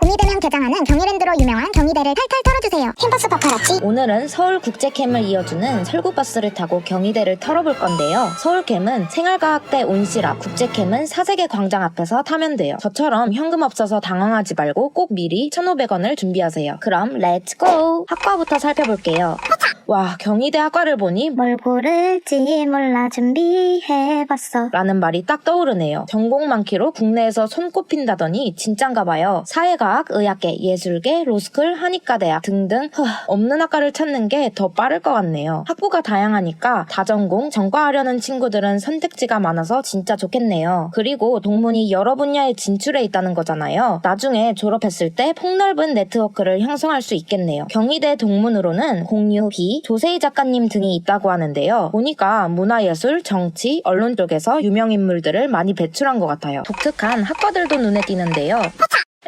고2되면 개장하는 경희랜드로 유명한 경희대를 탈탈 털어주세요. 캠퍼스 파파라치. 오늘은 서울국제캠을 이어주는 설국버스를 타고 경희대를 털어볼 건데요. 서울캠은 생활과학대 온시라, 국제캠은 사재계 광장 앞에서 타면 돼요. 저처럼 현금 없어서 당황하지 말고 꼭 미리 1,500원을 준비하세요. 그럼 렛츠고! 학과부터 살펴볼게요. 와, 경희대 학과를 보니 뭘 고를지 몰라 준비해봤어 라는 말이 딱 떠오르네요. 전공 많기로 국내에서 손꼽힌다더니 진짠가봐요. 사회과학, 의학계, 예술계, 로스쿨, 한의과대학 등등 없는 학과를 찾는 게 더 빠를 것 같네요. 학부가 다양하니까 다전공, 전과하려는 친구들은 선택지가 많아서 진짜 좋겠네요. 그리고 동문이 여러 분야에 진출해 있다는 거잖아요. 나중에 졸업했을 때 폭넓은 네트워크를 형성할 수 있겠네요. 경희대 동문으로는 공유, 비, 조세희 작가님 등이 있다고 하는데요. 보니까 문화예술, 정치, 언론 쪽에서 유명인물들을 많이 배출한 것 같아요. 독특한 학과들도 눈에 띄는데요.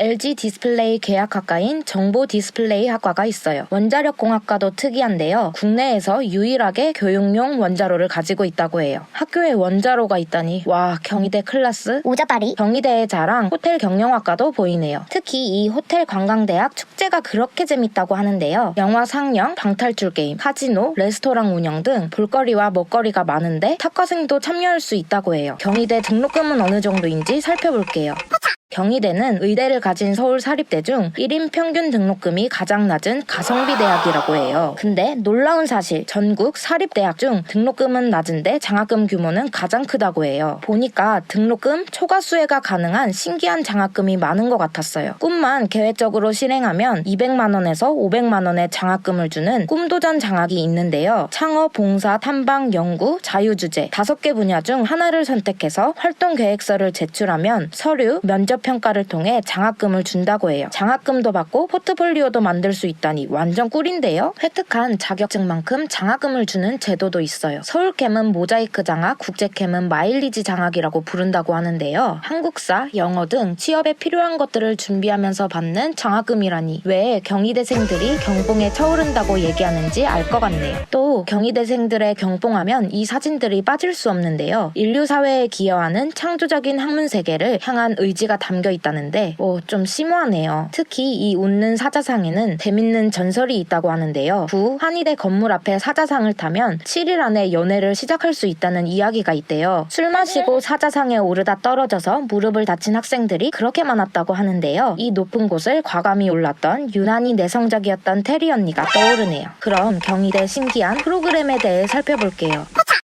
LG 디스플레이 계약학과인 정보 디스플레이 학과가 있어요. 원자력공학과도 특이한데요. 국내에서 유일하게 교육용 원자로를 가지고 있다고 해요. 학교에 원자로가 있다니 와, 경희대 클라스. 오자빨이. 경희대의 자랑 호텔 경영학과도 보이네요. 특히 이 호텔 관광대학 축제가 그렇게 재밌다고 하는데요. 영화 상영, 방탈출 게임, 카지노, 레스토랑 운영 등 볼거리와 먹거리가 많은데 학과생도 참여할 수 있다고 해요. 경희대 등록금은 어느 정도인지 살펴볼게요. 경희대는 의대를 가진 서울 사립대 중 1인 평균 등록금이 가장 낮은 가성비 대학이라고 해요. 근데 놀라운 사실, 전국 사립대학 중 등록금은 낮은데 장학금 규모는 가장 크다고 해요. 보니까 등록금 초과 수혜가 가능한 신기한 장학금이 많은 것 같았어요. 꿈만 계획적으로 실행하면 200만원에서 500만원의 장학금을 주는 꿈도전 장학이 있는데요. 창업, 봉사, 탐방, 연구, 자유주제 5개 분야 중 하나를 선택해서 활동 계획서를 제출하면 서류, 면접 평가를 통해 장학금을 준다고 해요. 장학금도 받고 포트폴리오도 만들 수 있다니 완전 꿀인데요. 획득한 자격증만큼 장학금을 주는 제도도 있어요. 서울캠은 모자이크 장학, 국제캠은 마일리지 장학이라고 부른다고 하는데요. 한국사, 영어 등 취업에 필요한 것들을 준비하면서 받는 장학금이라니 왜 경희대생들이 경봉에 차오른다고 얘기하는지 알 것 같네요. 또 경희대생들의 경봉하면 이 사진들이 빠질 수 없는데요. 인류 사회에 기여하는 창조적인 학문 세계를 향한 의지가 담겨 있다는데 좀 심오하네요. 특히 이 웃는 사자상에는 재밌는 전설이 있다고 하는데요. 구 한의대 건물 앞에 사자상을 타면 7일 안에 연애를 시작할 수 있다는 이야기가 있대요. 술 마시고 사자상에 오르다 떨어져서 무릎을 다친 학생들이 그렇게 많았다고 하는데요. 이 높은 곳을 과감히 올랐던 유난히 내성적이었던 테리 언니가 떠오르네요. 그럼 경희대 신기한 프로그램에 대해 살펴볼게요.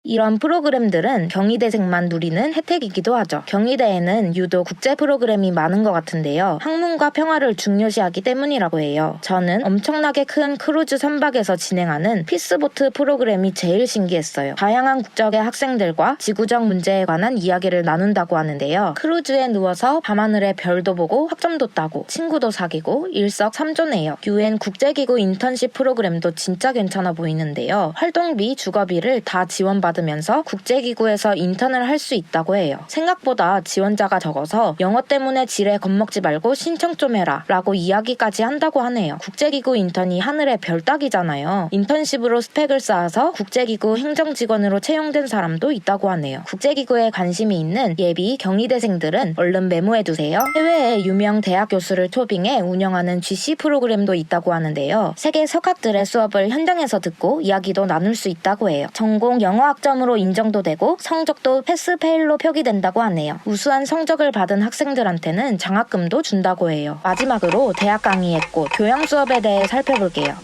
이런 프로그램들은 경희대생만 누리는 혜택이기도 하죠. 경희대에는 유독 국제 프로그램이 많은 것 같은데요. 학문과 평화를 중요시하기 때문이라고 해요. 저는 엄청나게 큰 크루즈 선박에서 진행하는 피스보트 프로그램이 제일 신기했어요. 다양한 국적의 학생들과 지구적 문제에 관한 이야기를 나눈다고 하는데요. 크루즈에 누워서 밤하늘의 별도 보고 학점도 따고 친구도 사귀고 일석삼조네요. UN 국제기구 인턴십 프로그램도 진짜 괜찮아 보이는데요. 활동비, 주거비를 다 지원받으면서 국제기구에서 인턴을 할 수 있다고 해요. 생각보다 지원자가 적어서 영어 때문에 지레 겁먹지 말고 신청 좀 해라 라고 이야기까지 한다고 하네요. 국제기구 인턴이 하늘의 별 따기잖아요. 인턴십으로 스펙을 쌓아서 국제기구 행정직원으로 채용된 사람도 있다고 하네요. 국제기구에 관심이 있는 예비 경희대생들은 얼른 메모해두세요. 해외의 유명 대학 교수를 초빙해 운영하는 GC 프로그램도 있다고 하는데요. 세계 석학들의 수업을 현장에서 듣고 이야기도 나눌 수 있다고 해요. 전공 영어학 점으로 인정도 되고 성적도 패스페일로 표기된다고 하네요. 우수한 성적을 받은 학생들한테는 장학금도 준다고 해요. 마지막으로 대학 강의의 꽃, 교양 수업에 대해 살펴볼게요.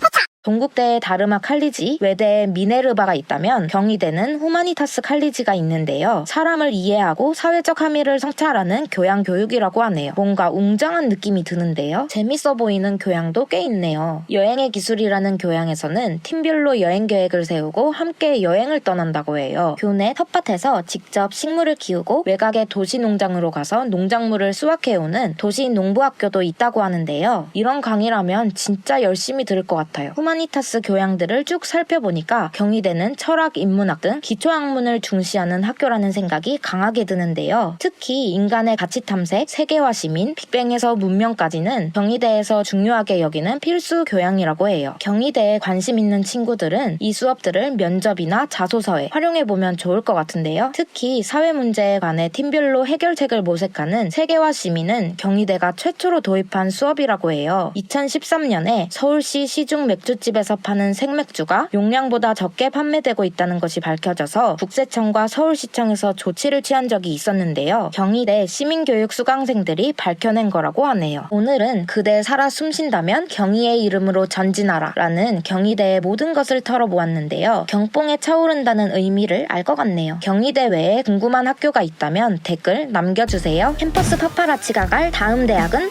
동국대에 다르마 칼리지, 외대에 미네르바가 있다면 경희대는 후마니타스 칼리지가 있는데요. 사람을 이해하고 사회적 함의를 성찰하는 교양 교육이라고 하네요. 뭔가 웅장한 느낌이 드는데요. 재밌어 보이는 교양도 꽤 있네요. 여행의 기술이라는 교양에서는 팀별로 여행 계획을 세우고 함께 여행을 떠난다고 해요. 교내 텃밭에서 직접 식물을 키우고 외곽의 도시농장으로 가서 농작물을 수확해오는 도시농부학교도 있다고 하는데요. 이런 강의라면 진짜 열심히 들을 것 같아요. 휴머니타스 교양들을 쭉 살펴보니까 경희대는 철학, 인문학 등 기초학문을 중시하는 학교라는 생각이 강하게 드는데요. 특히 인간의 가치 탐색, 세계화 시민, 빅뱅에서 문명까지는 경희대에서 중요하게 여기는 필수 교양이라고 해요. 경희대에 관심 있는 친구들은 이 수업들을 면접이나 자소서에 활용해보면 좋을 것 같은데요. 특히 사회 문제에 관해 팀별로 해결책을 모색하는 세계화 시민은 경희대가 최초로 도입한 수업이라고 해요. 2013년에 서울시 시중 맥주집에서 파는 생맥주가 용량보다 적게 판매되고 있다는 것이 밝혀져서 국세청과 서울시청에서 조치를 취한 적이 있었는데요. 경희대 시민교육 수강생들이 밝혀낸 거라고 하네요. 오늘은 그대 살아 숨쉰다면 경희의 이름으로 전진하라 라는 경희대의 모든 것을 털어보았는데요. 경뽕에 차오른다는 의미를 알 것 같네요. 경희대 외에 궁금한 학교가 있다면 댓글 남겨주세요. 캠퍼스 파파라치가 갈 다음 대학은?